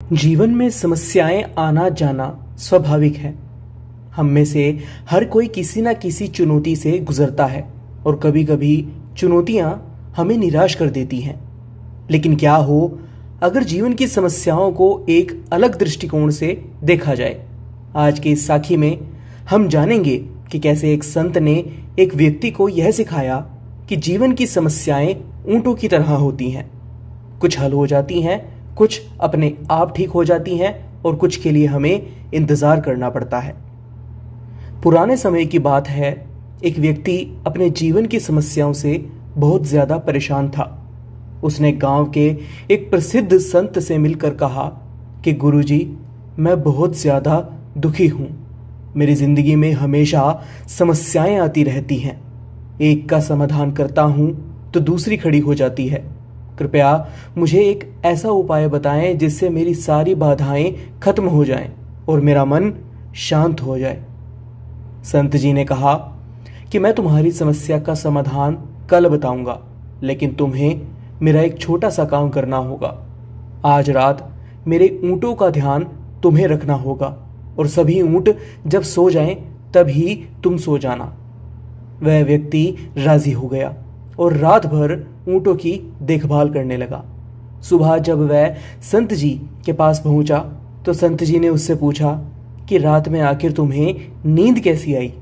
जीवन में समस्याएं आना जाना स्वाभाविक है। हम में से हर कोई किसी ना किसी चुनौती से गुजरता है और कभी कभी चुनौतियां हमें निराश कर देती हैं। लेकिन क्या हो अगर जीवन की समस्याओं को एक अलग दृष्टिकोण से देखा जाए। आज की इस साखी में हम जानेंगे कि कैसे एक संत ने एक व्यक्ति को यह सिखाया कि जीवन की समस्याएं ऊंटों की तरह होती हैं। कुछ हल हो जाती हैं, कुछ अपने आप ठीक हो जाती हैं और कुछ के लिए हमें इंतजार करना पड़ता है। पुराने समय की बात है, एक व्यक्ति अपने जीवन की समस्याओं से बहुत ज्यादा परेशान था। उसने गांव के एक प्रसिद्ध संत से मिलकर कहा कि गुरुजी, मैं बहुत ज्यादा दुखी हूं। मेरी जिंदगी में हमेशा समस्याएं आती रहती हैं। एक का समाधान करता हूं तो दूसरी खड़ी हो जाती है। कृपया मुझे एक ऐसा उपाय बताएं जिससे मेरी सारी बाधाएं खत्म हो जाएं और मेरा मन शांत हो जाए। संत जी ने कहा कि मैं तुम्हारी समस्या का समाधान कल बताऊंगा, लेकिन तुम्हें मेरा एक छोटा सा काम करना होगा। आज रात मेरे ऊंटों का ध्यान तुम्हें रखना होगा और सभी ऊंट जब सो जाएं तभी तुम सो जाना। वह व्यक्ति राजी हो गया और रात भर ऊंटों की देखभाल करने लगा। सुबह जब वह संत जी के पास पहुंचा तो संत जी ने उससे पूछा कि रात में आखिर तुम्हें नींद कैसी आई।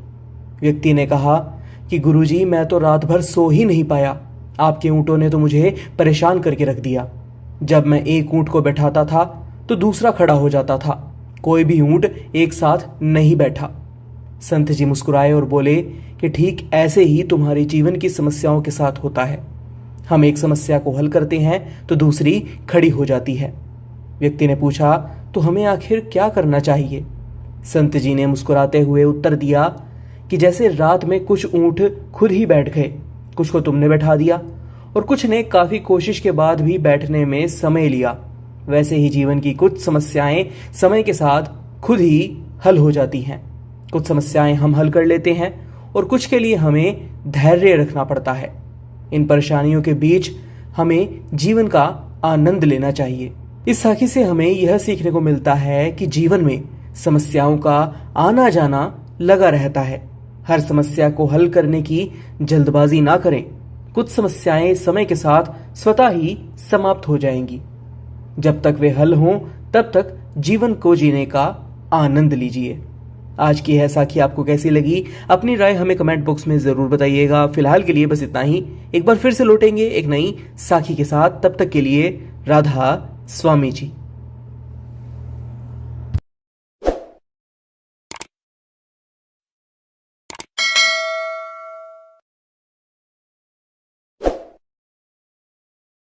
व्यक्ति ने कहा कि गुरुजी, मैं तो रात भर सो ही नहीं पाया। आपके ऊंटों ने तो मुझे परेशान करके रख दिया। जब मैं एक ऊंट को बैठाता था तो दूसरा खड़ा हो जाता था। कोई भी ऊंट एक साथ नहीं बैठा। संत जी मुस्कुराए और बोले कि ठीक ऐसे ही तुम्हारे जीवन की समस्याओं के साथ होता है। हम एक समस्या को हल करते हैं तो दूसरी खड़ी हो जाती है। व्यक्ति ने पूछा, तो हमें आखिर क्या करना चाहिए? संत जी ने मुस्कुराते हुए उत्तर दिया कि जैसे रात में कुछ ऊंट खुद ही बैठ गए, कुछ को तुमने बैठा दिया और कुछ ने काफी कोशिश के बाद भी बैठने में समय लिया, वैसे ही जीवन की कुछ समस्याएं समय के साथ खुद ही हल हो जाती हैं। कुछ समस्याएं हम हल कर लेते हैं और कुछ के लिए हमें धैर्य रखना पड़ता है। इन परेशानियों के बीच हमें जीवन का आनंद लेना चाहिए। इस साखी से हमें यह सीखने को मिलता है कि जीवन में समस्याओं का आना जाना लगा रहता है। हर समस्या को हल करने की जल्दबाजी ना करें। कुछ समस्याएं समय के साथ स्वतः ही समाप्त हो जाएंगी। जब तक वे हल हों तब तक जीवन को जीने का आनंद लीजिए। आज की यह साखी आपको कैसी लगी? अपनी राय हमें कमेंट बॉक्स में जरूर बताइएगा। फिलहाल के लिए बस इतना ही। एक बार फिर से लौटेंगे एक नई साखी के साथ। तब तक के लिए राधा स्वामी जी।